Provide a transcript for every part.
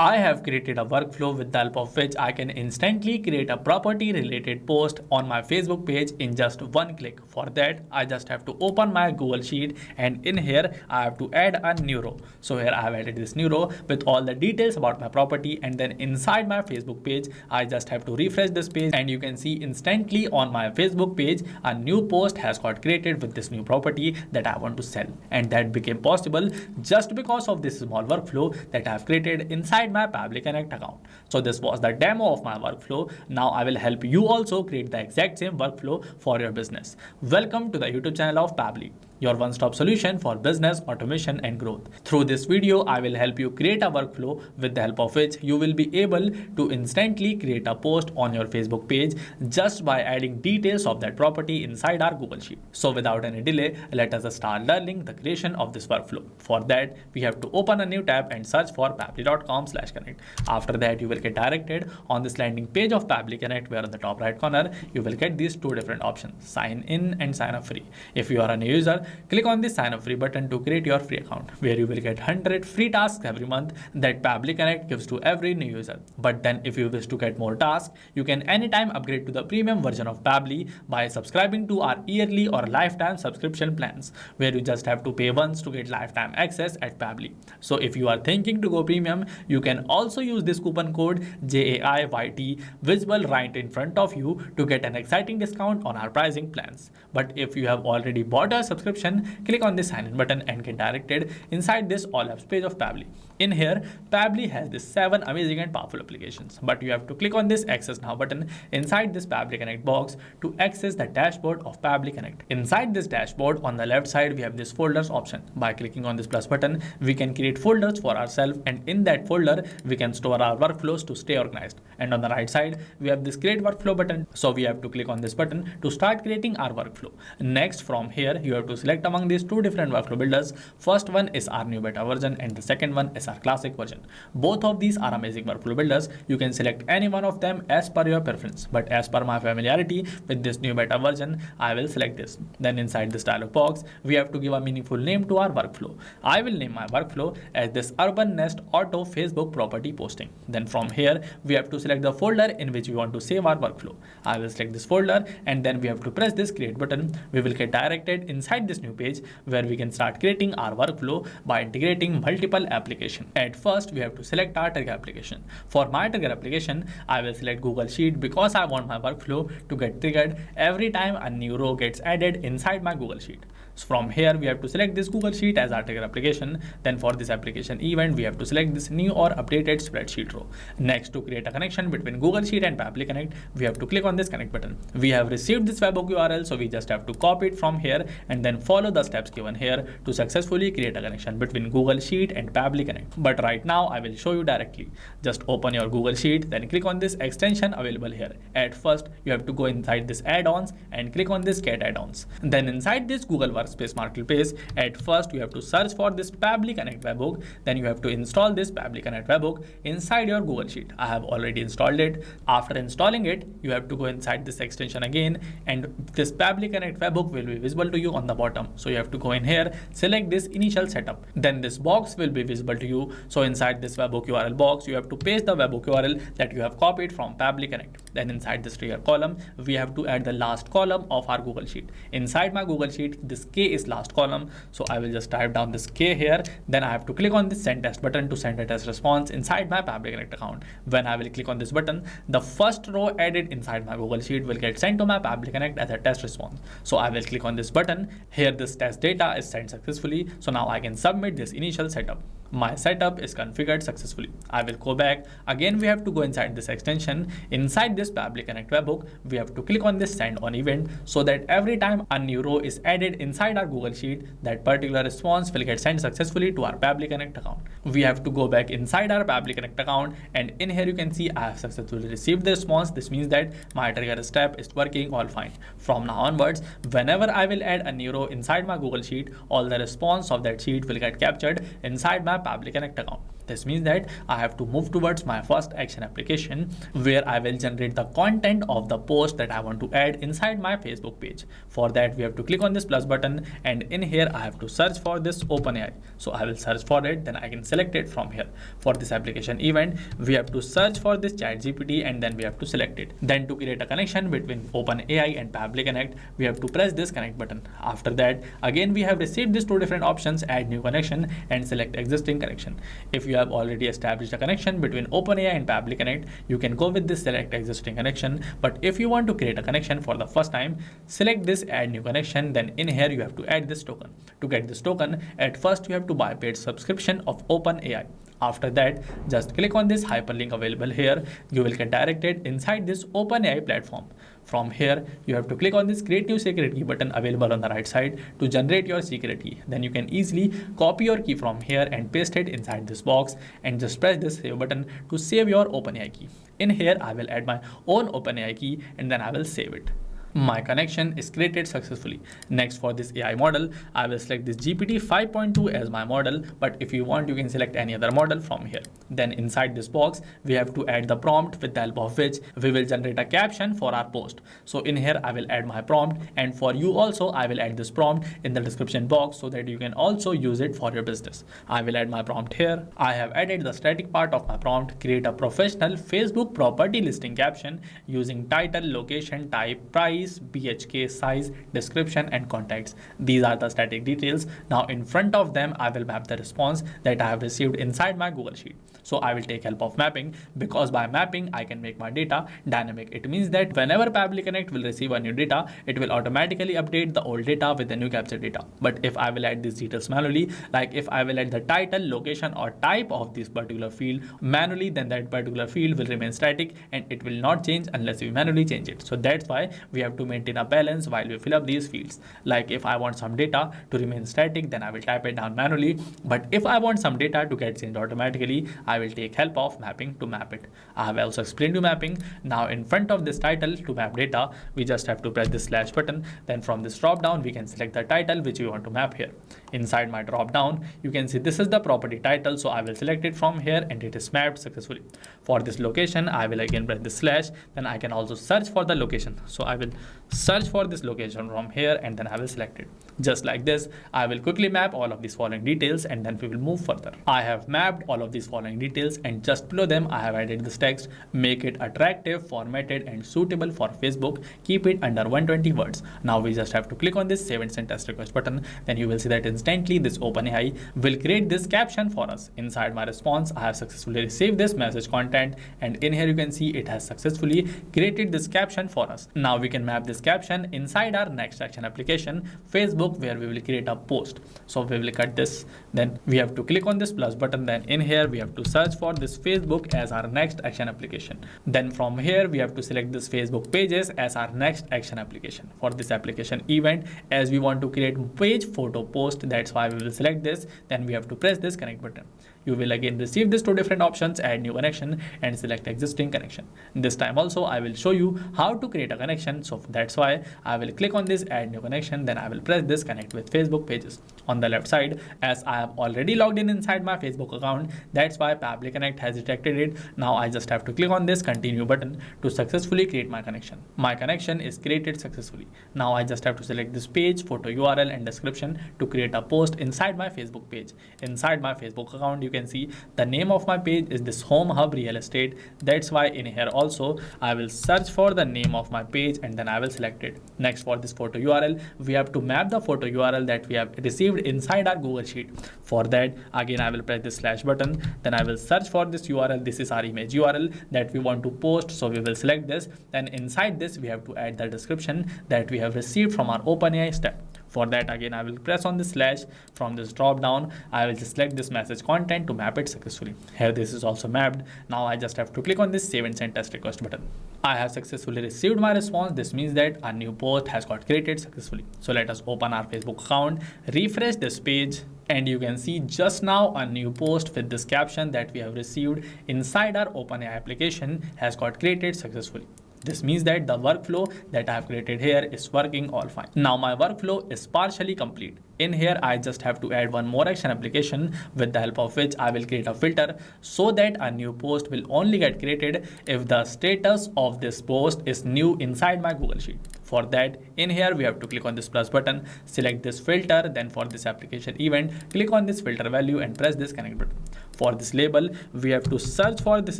I have created a workflow with the help of which I can instantly create a property related post on my Facebook page in just one click. For that, I just have to open my Google Sheet, and in here I have to add a new row. So here I have added this new row with all the details about my property, and then inside my Facebook page I just have to refresh this page, and you can see instantly on my Facebook page a new post has got created with this new property that I want to sell. And that became possible just because of this small workflow that I have created inside my Pabbly Connect account. So this was the demo of my workflow. Now I will help you also create the exact same workflow for your business. Welcome to the YouTube channel of Pabbly, your one-stop solution for business automation and growth. Through this video, I will help you create a workflow with the help of which you will be able to instantly create a post on your Facebook page just by adding details of that property inside our Google Sheet. So without any delay, let us start learning the creation of this workflow. For that, we have to open a new tab and search for pabbly.com/connect. After that, you will get directed on this landing page of Pabbly Connect, where on the top right corner, you will get these two different options: sign in and sign up free. If you are a new user, click on the sign up free button to create your free account, where you will get 100 free tasks every month that Pabbly Connect gives to every new user. But then if you wish to get more tasks, you can anytime upgrade to the premium version of Pabbly by subscribing to our yearly or lifetime subscription plans, where you just have to pay once to get lifetime access at Pabbly. So if you are thinking to go premium, you can also use this coupon code JAIYT visible right in front of you to get an exciting discount on our pricing plans. But if you have already bought a subscription, click on the sign in button and get directed inside this all apps page of Pabbly. In here, Pabbly has this 7 amazing and powerful applications, but you have to click on this access now button inside this Pabbly Connect box to access the dashboard of Pabbly Connect. Inside this dashboard, on the left side, we have this folders option. By clicking on this plus button, we can create folders for ourselves, and in that folder, we can store our workflows to stay organized. And on the right side, we have this create workflow button. So we have to click on this button to start creating our workflow. Next, from here, you have to select among these two different workflow builders. First one is our new beta version, and the second one is our classic version. Both of these are amazing workflow builders. You can select any one of them as per your preference, but as per my familiarity with this new beta version, I will select this. Then inside this dialog box, we have to give a meaningful name to our workflow. I will name my workflow as this Urban Nest Auto Facebook Property Posting. Then from here, we have to select the folder in which we want to save our workflow. I will select this folder, and then we have to press this create button. We will get directed inside this new page where we can start creating our workflow by integrating multiple applications. At first, we have to select our trigger application. For my trigger application, I will select Google Sheet because I want my workflow to get triggered every time a new row gets added inside my Google Sheet. So from here, we have to select this Google Sheet as our trigger application. Then for this application event, we have to select this new or updated spreadsheet row. Next, to create a connection between Google Sheet and Pabbly Connect, we have to click on this connect button. We have received this webhook URL, so we just have to copy it from here and then follow the steps given here to successfully create a connection between Google Sheet and Pabbly Connect. But right now, I will show you directly. Just open your Google Sheet, then click on this extension available here. At first, you have to go inside this add-ons and click on this get add-ons. Then inside this Google Workspace marketplace, at first you have to search for this Pabbly Connect webhook. Then you have to install this Pabbly Connect webhook inside your Google Sheet. I have already installed it. After installing it, you have to go inside this extension again, and this Pabbly Connect webhook will be visible to you on the bottom. So you have to go in here, select this initial setup. Then this box will be visible to you. So inside this webhook URL box, you have to paste the webhook URL that you have copied from Pabbly Connect. Then inside this trigger column, we have to add the last column of our Google Sheet. Inside my Google Sheet, this K is last column. So I will just type down this K here. Then I have to click on this send test button to send a test response inside my Pabbly Connect account. When I will click on this button, the first row added inside my Google Sheet will get sent to my Pabbly Connect as a test response. So I will click on this button. Here this test data is sent successfully. So now I can submit this initial setup. My setup is configured successfully. I will go back. Again, we have to go inside this extension. Inside this Pabbly Connect webhook, we have to click on this send on event so that every time a new row is added inside our Google Sheet, that particular response will get sent successfully to our Pabbly Connect account. We have to go back inside our Pabbly Connect account, and in here you can see I have successfully received the response. This means that my trigger step is working all fine. From now onwards, whenever I will add a new row inside my Google Sheet, all the response of that sheet will get captured inside my Pabbly Connect account. This means that I have to move towards my first action application where I will generate the content of the post that I want to add inside my Facebook page. For that, we have to click on this plus button, and in here I have to search for this OpenAI. So I will search for it, then I can select it from here. For this application event, we have to search for this ChatGPT and then we have to select it. Then to create a connection between OpenAI and Pabbly Connect, we have to press this connect button. After that, again we have received these two different options, add new connection and select existing connection. If you have already established a connection between OpenAI and Pabbly Connect, you can go with this select existing connection. But if you want to create a connection for the first time, select this add new connection. Then in here you have to add this token. To get this token, at first you have to buy paid subscription of OpenAI. After that, just click on this hyperlink available here. You will get directed inside this OpenAI platform. From here, you have to click on this create new secret key button available on the right side to generate your secret key. Then you can easily copy your key from here and paste it inside this box and just press this save button to save your OpenAI key. In here, I will add my own OpenAI key and then I will save it. My connection is created successfully. Next, for this AI model, I will select this GPT 5.2 as my model, but if you want, you can select any other model from here. Then inside this box, we have to add the prompt with the help of which we will generate a caption for our post. So in here, I will add my prompt, and for you also, I will add this prompt in the description box so that you can also use it for your business. I will add my prompt here. I have added the static part of my prompt, create a professional Facebook property listing caption using title, location, type, price, BHK, size, description and contacts. These are the static details. Now in front of them, I will map the response that I have received inside my Google Sheet. So I will take help of mapping, because by mapping, I can make my data dynamic. It means that whenever Pabbly Connect will receive a new data, it will automatically update the old data with the new captured data. But if I will add these details manually, like if I will add the title, location or type of this particular field manually, then that particular field will remain static and it will not change unless we manually change it. So that's why we have to maintain a balance while we fill up these fields. Like if I want some data to remain static, then I will type it down manually. But if I want some data to get changed automatically, I will take help of mapping to map it. I have also explained you mapping. Now in front of this title to map data, we just have to press this slash button. Then from this drop down, we can select the title which we want to map here. Inside my drop down, you can see this is the property title. So I will select it from here and it is mapped successfully. For this location, I will again press this slash. Then I can also search for the location. So I will search for this location from here and then I will select it. Just like this, I will quickly map all of these following details and then we will move further. I have mapped all of these following details and just below them, I have added this text, make it attractive, formatted and suitable for Facebook. Keep it under 120 words. Now we just have to click on this save and send test request button. Then you will see that instantly this OpenAI will create this caption for us. Inside my response, I have successfully received this message content and in here you can see it has successfully created this caption for us. Now we can map this caption inside our next action application, Facebook, where we will create a post. So we will cut this. Then we have to click on this plus button. Then in here we have to search for this Facebook as our next action application. Then from here we have to select this Facebook pages as our next action application. For this application event, as we want to create page photo post, that's why we will select this. Then we have to press this connect button. You will again receive these two different options, add new connection and select existing connection. This time also I will show you how to create a connection. So that's why I will click on this add new connection. Then I will press this connect with Facebook pages. On the left side, as I have already logged in inside my Facebook account, that's why Pabbly Connect has detected it. Now I just have to click on this continue button to successfully create my connection. My connection is created successfully. Now I just have to select this page, photo URL and description to create a post inside my Facebook page. Inside my Facebook account, you can see the name of my page is this Home Hub Real Estate. That's why in here also I will search for the name of my page and then I will select it. Next, for this photo URL, we have to map the photo URL that we have received inside our Google Sheet. For that, again I will press this slash button. Then I will search for this URL. This is our image URL that we want to post. So we will select this. Then inside this, we have to add the description that we have received from our OpenAI step. For that, again I will press on this slash. From this drop down, I will just select this message content to map it successfully. Here this is also mapped. Now I just have to click on this save and send test request button. I have successfully received my response. This means that a new post has got created successfully. So let us open our Facebook account, refresh this page, and you can see just now a new post with this caption that we have received inside our OpenAI application has got created successfully. This means that the workflow that I have created here is working all fine. Now my workflow is partially complete. In here, I just have to add one more action application with the help of which I will create a filter so that a new post will only get created if the status of this post is new inside my Google Sheet. For that, in here, we have to click on this plus button, select this filter, then for this application event, click on this filter value and press this connect button. For this label, we have to search for this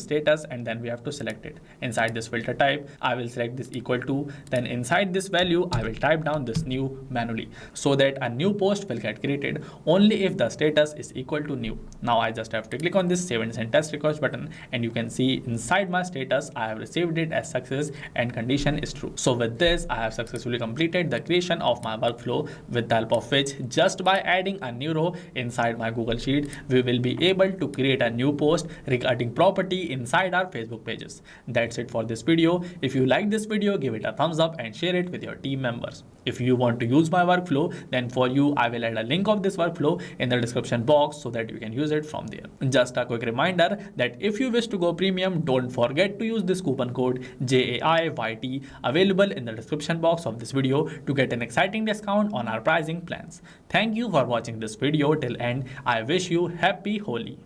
status and then we have to select it. Inside this filter type, I will select this equal to, then inside this value, I will type down this new manually so that a new post will get created only if the status is equal to new. Now I just have to click on this save and send test request button and you can see inside my status, I have received it as success and condition is true. So with this, I have successfully completed the creation of my workflow with the help of which just by adding a new row inside my Google Sheet, we will be able to create a new post regarding property inside our Facebook pages. That's it for this video. If you like this video, give it a thumbs up and share it with your team members. If you want to use my workflow, then for you, I will add a link of this workflow in the description box so that you can use it from there. Just a quick reminder that if you wish to go premium, don't forget to use this coupon code JAIYT available in the description box of this video to get an exciting discount on our pricing plans. Thank you for watching this video till end. I wish you happy Holi.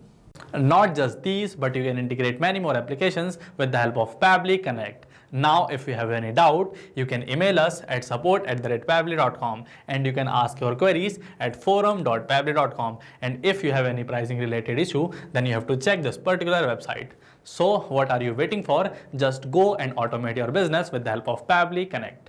Not just these, but you can integrate many more applications with the help of Pabbly Connect. Now, if you have any doubt, you can email us at support@pabbly.com and you can ask your queries at forum.pabbly.com. And if you have any pricing related issue, then you have to check this particular website. So what are you waiting for? Just go and automate your business with the help of Pabbly Connect.